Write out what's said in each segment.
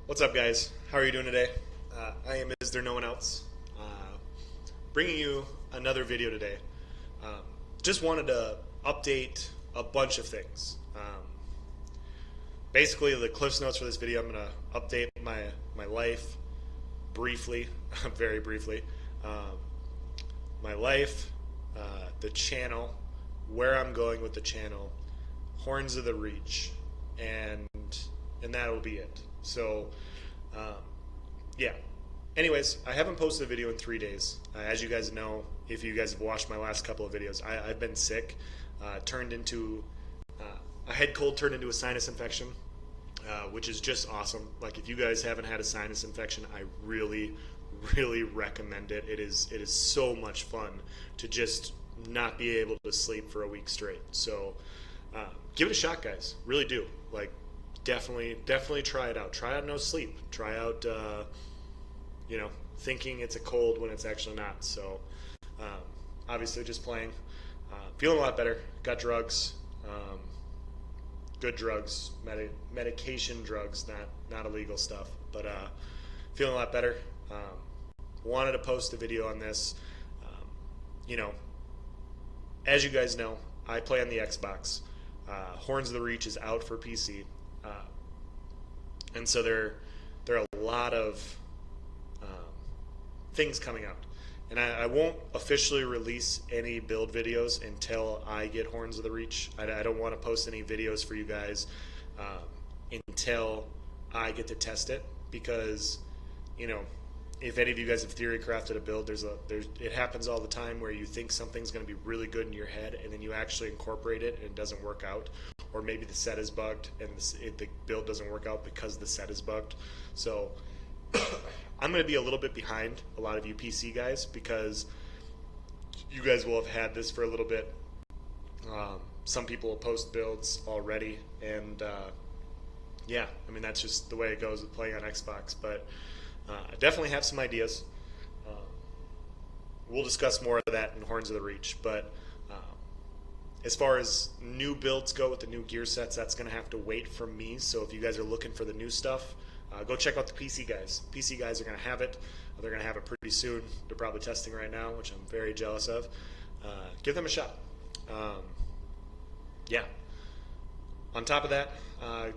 What's up, guys? How are you doing today? I am Is There No One Else? Bringing you another video today. Um, just wanted to update a bunch of things. Basically, the Cliff's Notes for this video, I'm going to update my life briefly, very briefly. My life, the channel, where I'm going with the channel, Horns of the Reach, and that'll be it. So, yeah. Anyways, I haven't posted a video in 3 days. As you guys know, if you guys have watched my last couple of videos, I've been sick. Turned into a head cold turned into a sinus infection, which is just awesome. Like, if you guys haven't had a sinus infection, I really, really recommend it. It is so much fun to just not be able to sleep for a week straight. So, give it a shot, guys. Really do. Like, definitely try it out. Try out no sleep. Try out, thinking it's a cold when it's actually not. So, obviously, just playing. Feeling a lot better. Got drugs. Good drugs. Medication drugs, not illegal stuff. But feeling a lot better. Wanted to post a video on this. As you guys know, I play on the Xbox. Horns of the Reach is out for PC. And so there are a lot of things coming out. And I won't officially release any build videos until I get Horns of the Reach. I don't want to post any videos for you guys until I get to test it, because, if any of you guys have theory crafted a build, it happens all the time where you think something's going to be really good in your head, and then you actually incorporate it and it doesn't work out. Or maybe the set is bugged and the build doesn't work out because the set is bugged. So I'm going to be a little bit behind a lot of you PC guys, because you guys will have had this for a little bit. Some people will post builds already, and yeah, that's just the way it goes with playing on Xbox. But I definitely have some ideas. We'll discuss more of that in Horns of the Reach. But as far as new builds go with the new gear sets, that's going to have to wait for me. So if you guys are looking for the new stuff, go check out the PC guys. PC guys are going to have it. They're going to have it pretty soon. They're probably testing right now, which I'm very jealous of. Give them a shot. Yeah. On top of that,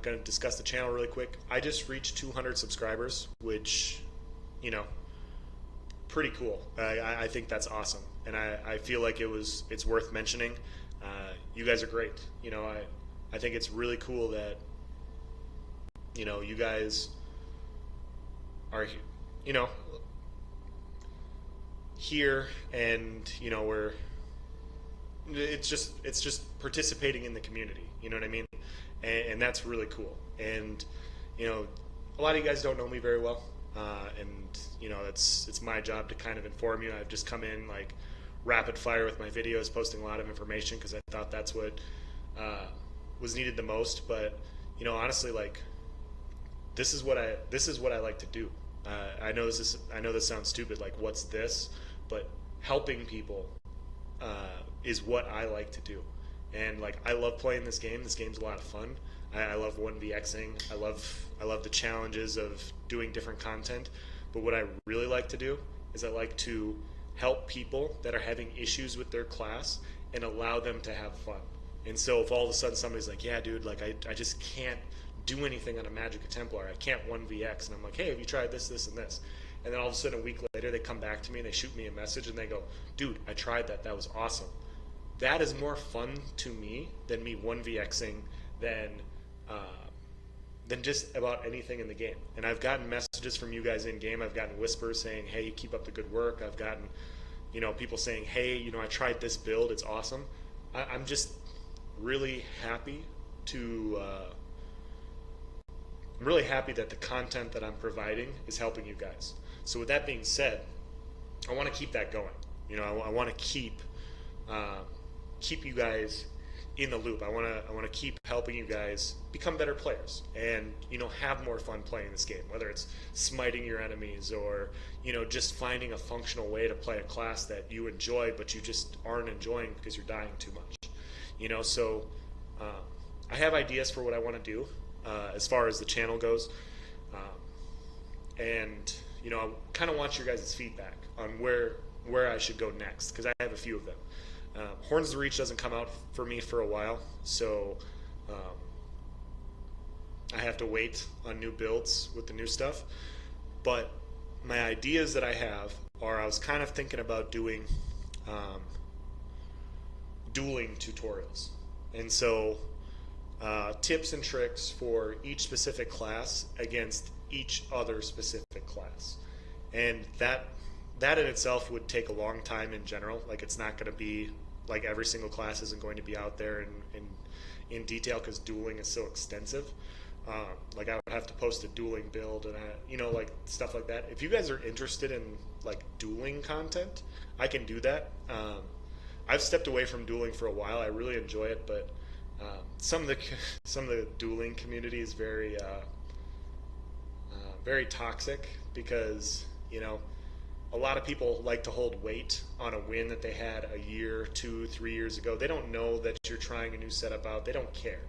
going to discuss the channel really quick. I just reached 200 subscribers, which, pretty cool. I think that's awesome, and I feel like it's worth mentioning. You guys are great. I think it's really cool that you guys are here, and it's just participating in the community. You know what I mean? And that's really cool. And a lot of you guys don't know me very well, and it's my job to kind of inform you. I've just come in like rapid fire with my videos, posting a lot of information because I thought that's what was needed the most. But honestly, like, this is what I like to do. I know this sounds stupid, like, what's this? But helping people is what I like to do. And like, I love playing this game. This game's a lot of fun. I love 1vxing. I love the challenges of doing different content. But what I really like to do is I like to help people that are having issues with their class and allow them to have fun. And so if all of a sudden somebody's like, yeah, dude, like, I just can't do anything on a Magicka Templar. I can't 1vx. And I'm like, hey, have you tried this, this, and this? And then all of a sudden a week later they come back to me and they shoot me a message and they go, dude, I tried that. That was awesome. That is more fun to me than me 1vxing than just about anything in the game. And I've gotten messages from you guys in game. I've gotten whispers saying, hey, keep up the good work. I've gotten people saying, hey, I tried this build, it's awesome. I'm just really happy I'm really happy that the content that I'm providing is helping you guys. So with that being said, I want to keep that going. I want to keep you guys in the loop. I want to keep helping you guys become better players and have more fun playing this game, whether it's smiting your enemies or just finding a functional way to play a class that you enjoy but you just aren't enjoying because you're dying too much. So I have ideas for what I want to do as far as the channel goes. and I kind of want your guys' feedback on where I should go next, because I have a few of them. Horns of the Reach doesn't come out for me for a while, so I have to wait on new builds with the new stuff. But my ideas that I have are, I was kind of thinking about doing dueling tutorials, and so tips and tricks for each specific class against each other specific class, and that in itself would take a long time in general. Like, it's not going to be like every single class isn't going to be out there in detail, because dueling is so extensive. Like, I would have to post a dueling build and like stuff like that. If you guys are interested in like dueling content, I can do that. I've stepped away from dueling for a while. I really enjoy it, but some of the dueling community is very very toxic, because a lot of people like to hold weight on a win that they had a year, 2, 3 years ago. They don't know that you're trying a new setup out. They don't care.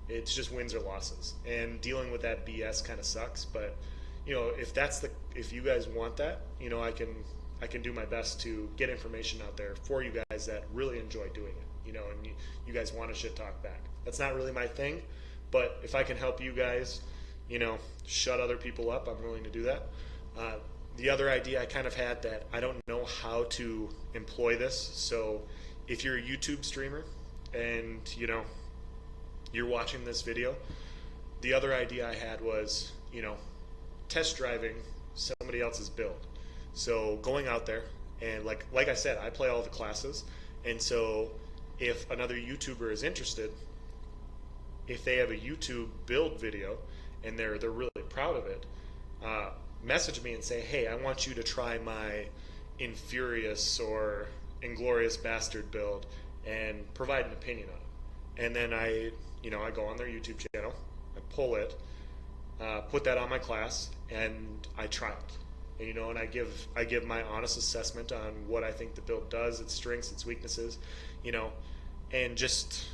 It's just wins or losses, and dealing with that BS kind of sucks. But if you guys want that, I can do my best to get information out there for you guys that really enjoy doing it. And you guys want to shit talk back. That's not really my thing, but if I can help you guys, shut other people up, I'm willing to do that. The other idea I kind of had, that I don't know how to employ this. So if you're a YouTube streamer and you're watching this video, the other idea I had was test driving somebody else's build. So going out there and like I said, I play all the classes, and so if another YouTuber is interested, if they have a YouTube build video and they're really proud of it, message me and say, hey, I want you to try my Infurious or Inglorious Bastard build, and provide an opinion on it. And then I go on their YouTube channel, I pull it, put that on my class, and I try it. And I give my honest assessment on what I think the build does, its strengths, its weaknesses, and just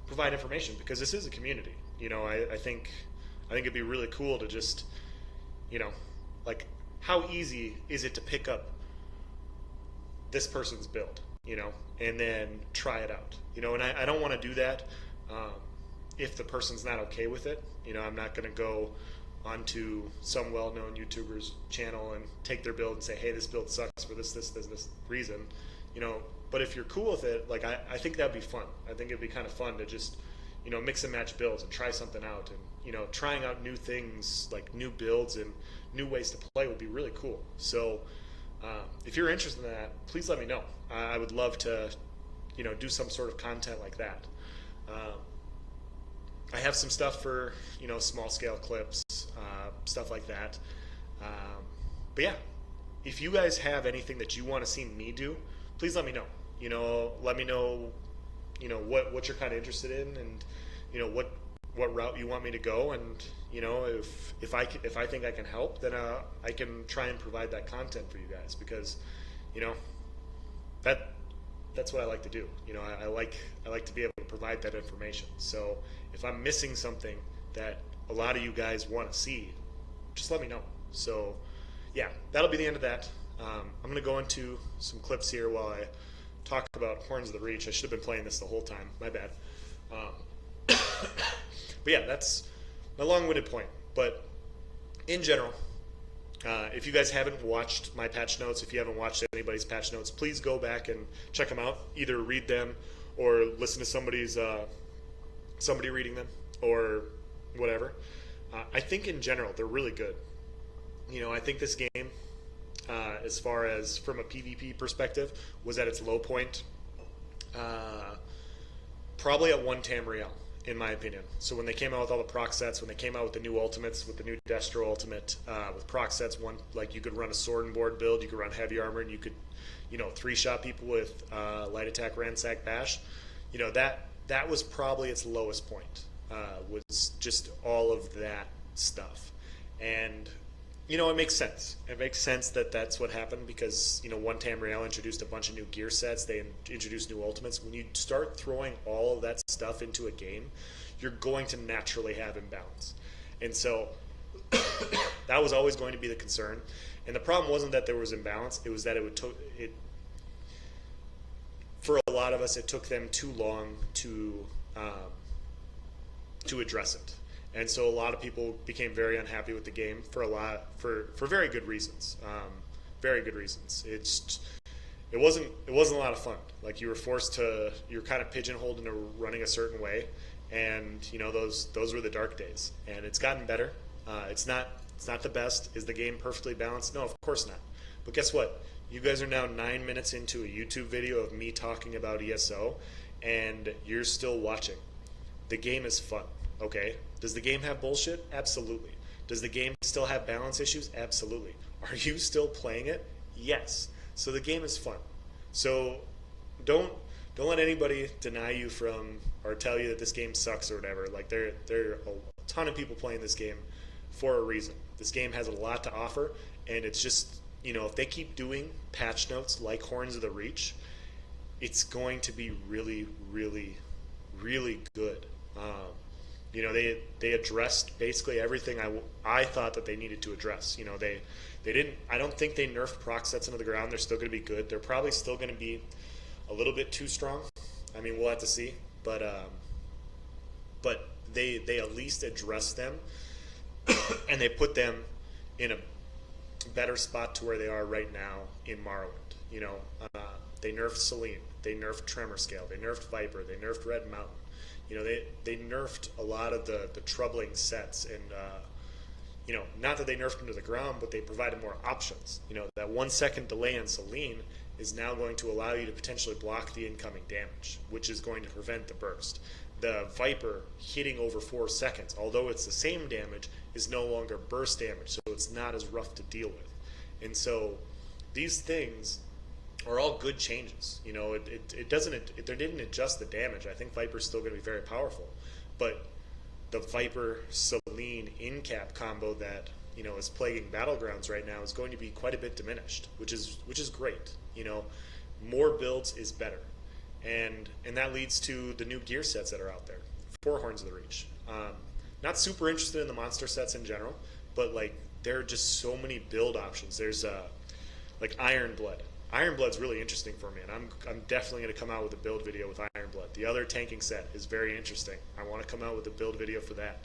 provide information, because this is a community. I think it'd be really cool to just like, how easy is it to pick up this person's build, and then try it out, and I don't want to do that if the person's not okay with it. I'm not going to go onto some well-known YouTuber's channel and take their build and say, hey, this build sucks for this reason, but if you're cool with it, like, I think that'd be fun. I think it'd be kind of fun to just mix and match builds and try something out, and trying out new things, like new builds and new ways to play, would be really cool. So if you're interested in that, please let me know. I would love to do some sort of content like that. I have some stuff for small scale clips, stuff like that. But yeah, if you guys have anything that you want to see me do, please let me know. Let me know what you're kind of interested in, and what route you want me to go, and if I think I can help, then I can try and provide that content for you guys, because that's what I like to do. I like to be able to provide that information. So if I'm missing something that a lot of you guys want to see, just let me know. So yeah, that'll be the end of that. I'm going to go into some clips here while I talk about Horns of the Reach. I should have been playing this the whole time. My bad. But yeah, that's my long-winded point. But in general, if you guys haven't watched my patch notes, if you haven't watched anybody's patch notes, please go back and check them out. Either read them or listen to somebody reading them, or whatever. I think in general they're really good. I think this game, as far as from a PvP perspective, was at its low point, probably at 1 Tamriel, in my opinion. So when they came out with all the proc sets, when they came out with the new ultimates, with the new Destro ultimate, with proc sets, you could run a sword and board build, you could run heavy armor, and you could, 3-shot people with light attack, ransack, bash. That was probably its lowest point. Was just all of that stuff, and it makes sense. It makes sense that that's what happened, because 1 Tamriel introduced a bunch of new gear sets. They introduced new ultimates. When you start throwing all of that stuff into a game, you're going to naturally have imbalance. And so That was always going to be the concern. And the problem wasn't that there was imbalance; it was that it for a lot of us, it took them too long to address it. And so a lot of people became very unhappy with the game for very good reasons. Very good reasons. It wasn't a lot of fun. Like you're kind of pigeonholed into running a certain way, and those were the dark days. And it's gotten better. It's not the best. Is the game perfectly balanced? No, of course not. But guess what? You guys are now 9 minutes into a YouTube video of me talking about ESO, and you're still watching. The game is fun, okay? Does the game have bullshit? Absolutely. Does the game still have balance issues? Absolutely. Are you still playing it? Yes. So the game is fun. So don't let anybody deny you from or tell you that this game sucks or whatever. Like there are a ton of people playing this game for a reason. This game has a lot to offer, and it's just if they keep doing patch notes like Horns of the Reach, it's going to be really, really, really good. They addressed basically everything I thought that they needed to address. They didn't. I don't think they nerfed proc sets into the ground. They're still going to be good. They're probably still going to be a little bit too strong. I mean, we'll have to see. But they at least addressed them, and they put them in a better spot to where they are right now in Morrowind. They nerfed Selene, they nerfed Tremor Scale, they nerfed Viper, they nerfed Red Mountain. They nerfed a lot of the troubling sets, and not that they nerfed them to the ground, but they provided more options. That 1 second delay on Selene is now going to allow you to potentially block the incoming damage, which is going to prevent the burst. The Viper hitting over 4 seconds, although it's the same damage, is no longer burst damage, so it's not as rough to deal with. And so these things are all good changes. It didn't adjust the damage. I think Viper's still going to be very powerful, but the Viper Selene in-cap combo that is plaguing Battlegrounds right now is going to be quite a bit diminished, which is great. More builds is better. And that leads to the new gear sets that are out there for Horns of the Reach. Not super interested in the monster sets in general, but there are just so many build options. There's Iron Blood. Iron Blood's really interesting for me, and I'm definitely going to come out with a build video with Iron Blood. The other tanking set is very interesting. I want to come out with a build video for that.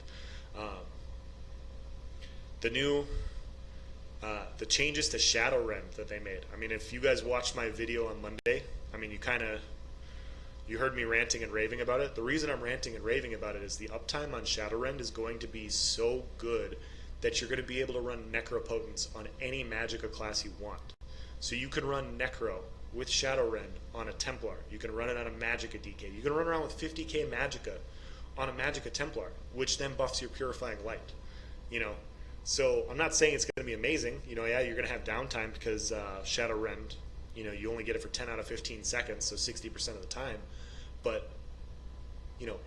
The changes to Shadowrend that they made. I mean, if you guys watched my video on Monday, I mean, you heard me ranting and raving about it. The reason I'm ranting and raving about it is the uptime on Shadowrend is going to be so good that you're going to be able to run Necropotence on any Magicka class you want. So you can run Necro with Shadowrend on a Templar. You can run it on a Magicka DK. You can run around with 50k Magicka on a Magicka Templar, which then buffs your Purifying Light. So I'm not saying it's going to be amazing. Yeah, you're going to have downtime because Shadowrend, you only get it for 10 out of 15 seconds, so 60% of the time. But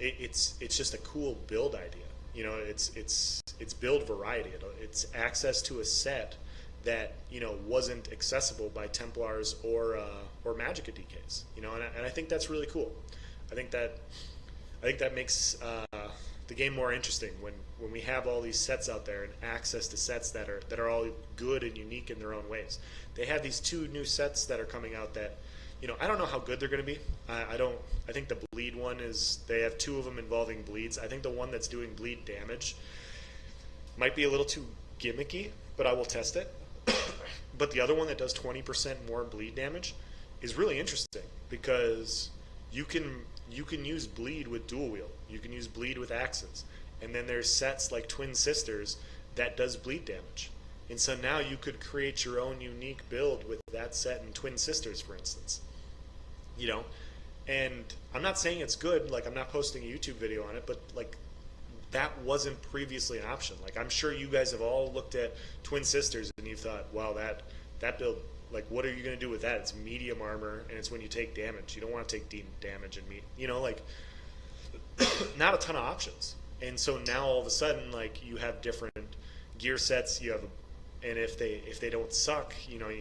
it's just a cool build idea. It's build variety. It's access to a set that wasn't accessible by Templars or Magicka DKs. And I think that's really cool. I think that makes the game more interesting when we have all these sets out there and access to sets that are all good and unique in their own ways. They have these 2 new sets that are coming out that I don't know how good they're going to be. I think the bleed one they have 2 of them involving bleeds. I think the one that's doing bleed damage might be a little too gimmicky, but I will test it. But the other one that does 20% more bleed damage is really interesting because you can use bleed with dual wield. You can use bleed with axes. And then there's sets like Twin Sisters that does bleed damage. And so now you could create your own unique build with that set in Twin Sisters, for instance. And I'm not saying it's good, I'm not posting a YouTube video on it, but that wasn't previously an option. I'm sure you guys have all looked at Twin Sisters and you've thought, wow, that build, what are you going to do with that? It's medium armor, and it's when you take damage. You don't want to take deep damage and not a ton of options. And so now all of a sudden, you have different gear sets. And if they don't suck,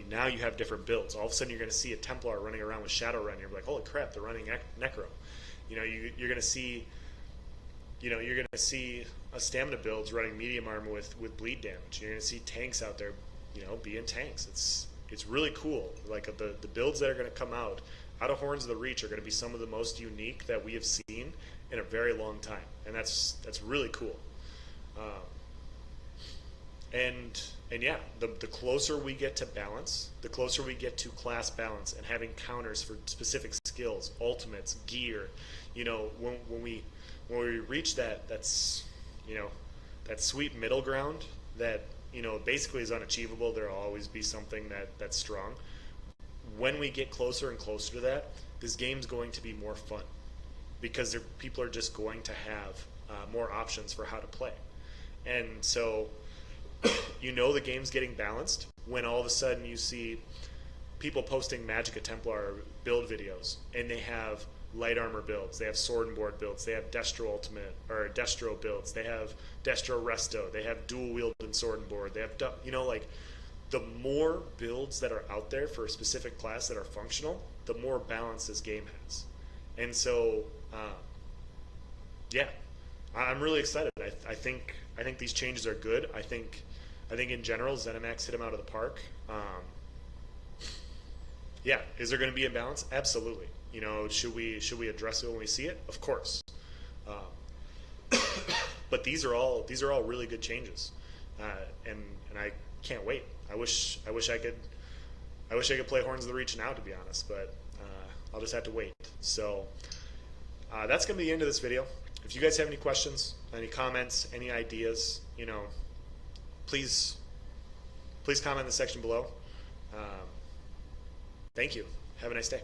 now you have different builds. All of a sudden, you're going to see a Templar running around with Shadowrun. You're like, holy crap, they're running Necro. You're going to see, you're going to see a stamina builds running medium armor with bleed damage. You're going to see tanks out there, being tanks. It's really cool. Like the builds that are going to come out of Horns of the Reach are going to be some of the most unique that we have seen in a very long time, and that's really cool. And yeah, the closer we get to balance, the closer we get to class balance and having counters for specific skills, ultimates, gear, when we reach that's that sweet middle ground that basically is unachievable. There'll always be something that's strong. When we get closer and closer to that, this game's going to be more fun because people are just going to have more options for how to play. And so the game's getting balanced when all of a sudden you see people posting Magicka Templar build videos, and they have light armor builds, they have sword and board builds, they have Destro Ultimate or Destro builds, they have Destro Resto, they have dual wield and sword and board, they have like the more builds that are out there for a specific class that are functional, the more balance this game has. And so yeah, I'm really excited. I think these changes are good. I think in general ZeniMax hit him out of the park. Yeah, is there going to be a balance? Absolutely. Should we address it when we see it? Of course. But these are all really good changes, and I can't wait. I wish I could play Horns of the Reach now, to be honest, but I'll just have to wait. So that's going to be the end of this video. If you guys have any questions, any comments, any ideas, please comment in the section below. Thank you. Have a nice day.